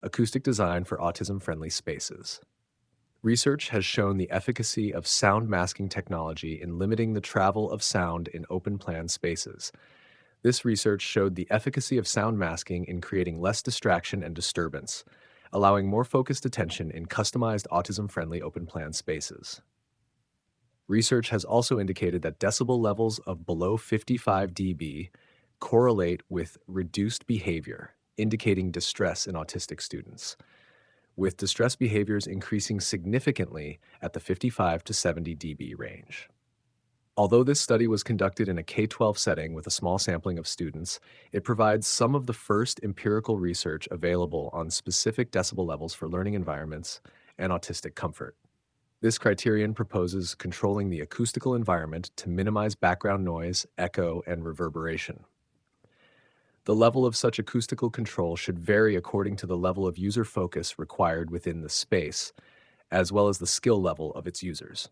Acoustic Design for Autism-Friendly Spaces. Research has shown the efficacy of sound masking technology in limiting the travel of sound in open-plan spaces. This research showed the efficacy of sound masking in creating less distraction and disturbance, allowing more focused attention in customized autism-friendly open-plan spaces. Research has also indicated that decibel levels of below 55 dB correlate with reduced behavior, indicating distress in autistic students, with distress behaviors increasing significantly at the 55 to 70 dB range. Although this study was conducted in a K-12 setting with a small sampling of students, it provides some of the first empirical research available on specific decibel levels for learning environments and autistic comfort. This criterion proposes controlling the acoustical environment to minimize background noise, echo, and reverberation. The level of such acoustical control should vary according to the level of user focus required within the space, as well as the skill level of its users.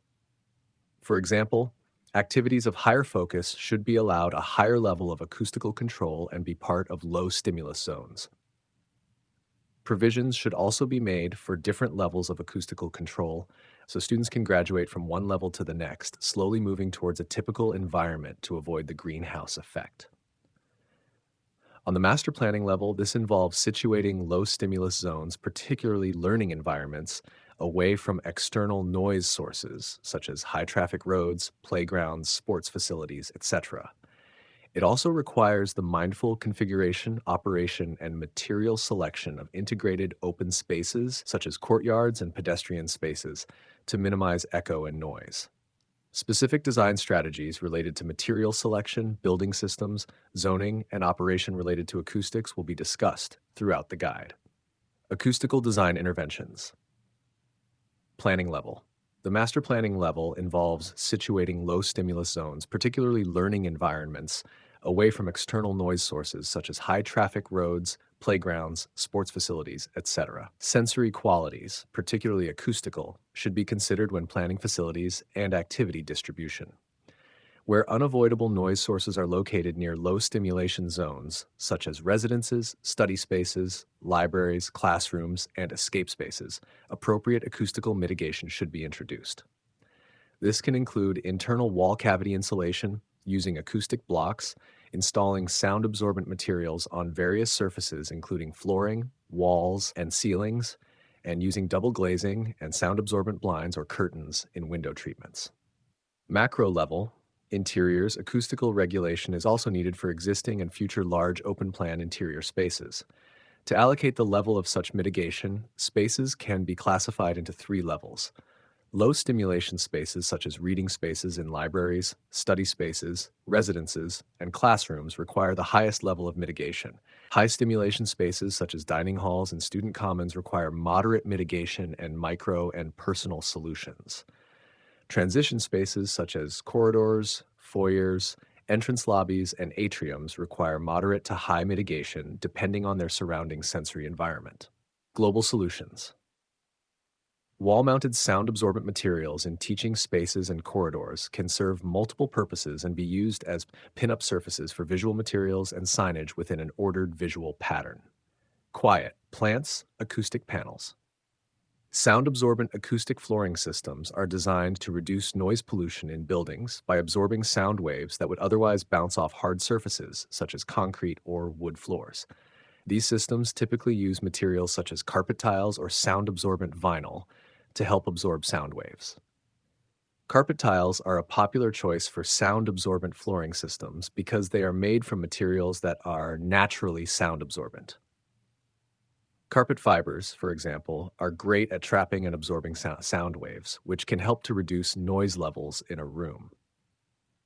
For example, activities of higher focus should be allowed a higher level of acoustical control and be part of low stimulus zones. Provisions should also be made for different levels of acoustical control, so students can graduate from one level to the next, slowly moving towards a typical environment to avoid the greenhouse effect. On the master planning level, this involves situating low stimulus zones, particularly learning environments, away from external noise sources such as high traffic roads, playgrounds, sports facilities, etc. It also requires the mindful configuration, operation, and material selection of integrated open spaces such as courtyards and pedestrian spaces to minimize echo and noise. Specific design strategies related to material selection, building systems, zoning, and operation related to acoustics will be discussed throughout the guide. Acoustical design interventions. Planning level. The master planning level involves situating low stimulus zones, particularly learning environments, away from external noise sources such as high traffic roads, playgrounds, sports facilities, etc. Sensory qualities, particularly acoustical, should be considered when planning facilities and activity distribution. Where unavoidable noise sources are located near low stimulation zones, such as residences, study spaces, libraries, classrooms, and escape spaces, appropriate acoustical mitigation should be introduced. This can include internal wall cavity insulation, using acoustic blocks, installing sound-absorbent materials on various surfaces including flooring, walls, and ceilings, and using double glazing and sound-absorbent blinds or curtains in window treatments. Macro level, interiors, acoustical regulation is also needed for existing and future large open-plan interior spaces. To allocate the level of such mitigation, spaces can be classified into 3 levels. Low stimulation spaces such as reading spaces in libraries, study spaces, residences, and classrooms require the highest level of mitigation. High stimulation spaces such as dining halls and student commons require moderate mitigation and micro and personal solutions. Transition spaces such as corridors, foyers, entrance lobbies, and atriums require moderate to high mitigation depending on their surrounding sensory environment. Global solutions. Wall-mounted sound-absorbent materials in teaching spaces and corridors can serve multiple purposes and be used as pin-up surfaces for visual materials and signage within an ordered visual pattern. Quiet, plants, acoustic panels. Sound-absorbent acoustic flooring systems are designed to reduce noise pollution in buildings by absorbing sound waves that would otherwise bounce off hard surfaces, such as concrete or wood floors. These systems typically use materials such as carpet tiles or sound-absorbent vinyl to help absorb sound waves. Carpet tiles are a popular choice for sound-absorbent flooring systems because they are made from materials that are naturally sound-absorbent. Carpet fibers, for example, are great at trapping and absorbing sound waves, which can help to reduce noise levels in a room.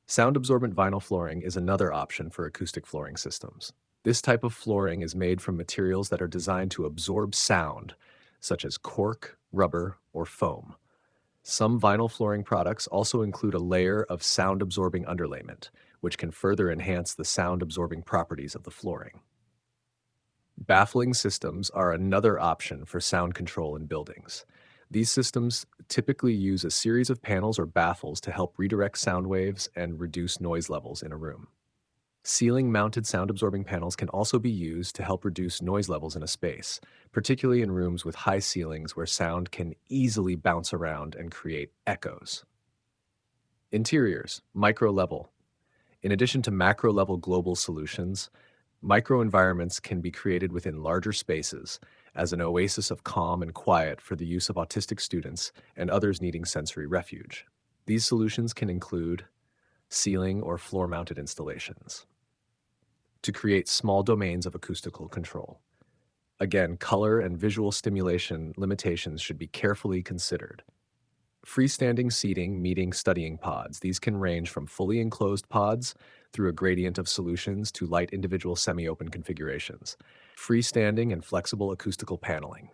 Sound-absorbent vinyl flooring is another option for acoustic flooring systems. This type of flooring is made from materials that are designed to absorb sound, such as cork, rubber, or foam. Some vinyl flooring products also include a layer of sound-absorbing underlayment, which can further enhance the sound-absorbing properties of the flooring. Baffling systems are another option for sound control in buildings. These systems typically use a series of panels or baffles to help redirect sound waves and reduce noise levels in a room. Ceiling-mounted sound-absorbing panels can also be used to help reduce noise levels in a space, particularly in rooms with high ceilings where sound can easily bounce around and create echoes. Interiors, micro-level. In addition to macro-level global solutions, microenvironments can be created within larger spaces as an oasis of calm and quiet for the use of autistic students and others needing sensory refuge. These solutions can include ceiling or floor-mounted installations to create small domains of acoustical control. Again, color and visual stimulation limitations should be carefully considered. Freestanding seating meeting studying pods. These can range from fully enclosed pods through a gradient of solutions to light individual semi-open configurations. Freestanding and flexible acoustical paneling.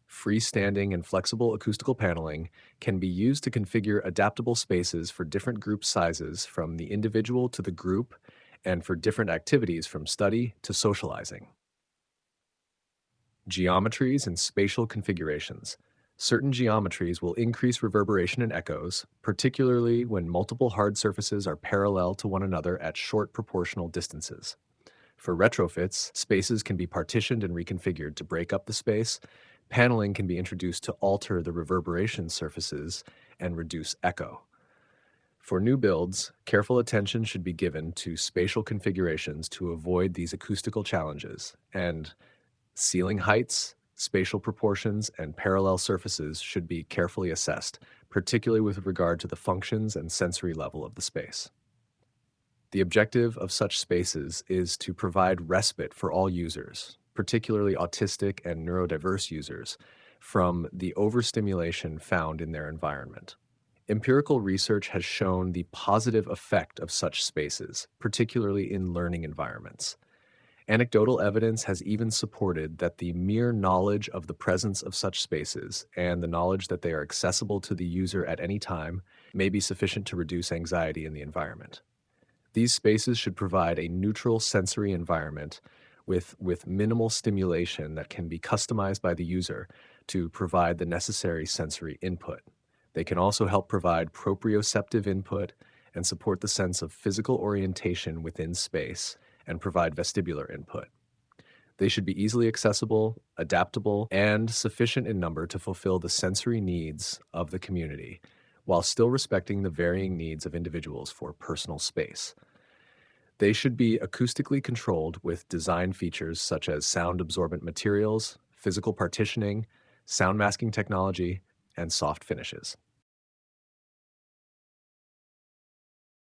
Freestanding and flexible acoustical paneling can be used to configure adaptable spaces for different group sizes from the individual to the group and for different activities from study to socializing. Geometries and spatial configurations. Certain geometries will increase reverberation and echoes, particularly when multiple hard surfaces are parallel to one another at short proportional distances. For retrofits, spaces can be partitioned and reconfigured to break up the space. Paneling can be introduced to alter the reverberation surfaces and reduce echo. For new builds, careful attention should be given to spatial configurations to avoid these acoustical challenges, and ceiling heights, spatial proportions, and parallel surfaces should be carefully assessed, particularly with regard to the functions and sensory level of the space. The objective of such spaces is to provide respite for all users, particularly autistic and neurodiverse users, from the overstimulation found in their environment. Empirical research has shown the positive effect of such spaces, particularly in learning environments. Anecdotal evidence has even supported that the mere knowledge of the presence of such spaces and the knowledge that they are accessible to the user at any time may be sufficient to reduce anxiety in the environment. These spaces should provide a neutral sensory environment with minimal stimulation that can be customized by the user to provide the necessary sensory input. They can also help provide proprioceptive input and support the sense of physical orientation within space and provide vestibular input. They should be easily accessible, adaptable, and sufficient in number to fulfill the sensory needs of the community, while still respecting the varying needs of individuals for personal space. They should be acoustically controlled with design features such as sound-absorbent materials, physical partitioning, sound masking technology, and soft finishes.